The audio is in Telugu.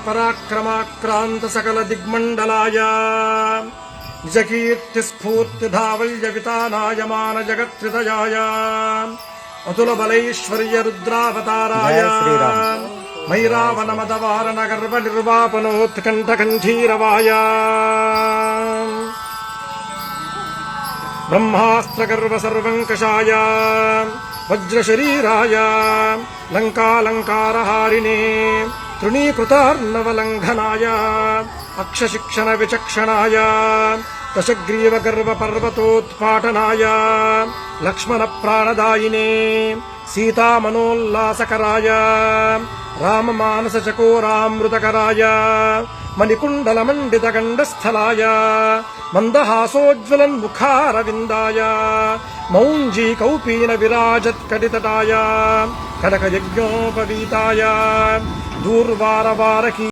పరాక్రమాక్రాంత సకల దిగ్మండలాయ నిజకీర్తి స్ఫూర్తి ధావల్య వితానాయమాన జగత్రితయాయ అతుల బలైశ్వర్య రుద్రావతారాయ మైరావణ మదవారణ గర్వ నిర్వాపనోత్కంఠ కంఠీరవాయ బ్రహ్మాస్త్ర గర్వ సర్వంకషాయ వజ్రశరీరాయ లంకాలంకారహారిణే తృణీకృతార్ణవలంఘనాయ అక్షశిక్షణ విచక్షణాయ దశగ్రీవ గర్వ పర్వతోత్పాటనాయ లక్ష్మణ ప్రాణదాయినే సీతామనోల్లాసకరాయ రామమానస చకోరామృతకరాయ మణికుండలమండిత గండస్థలాయ మందహాసోజ్వలన్ముఖారవిందాయ మౌంజీ కౌపీన విరాజత్కటితటాయ కనకయజ్ఞోపవీతాయ దూర్వారవారకీ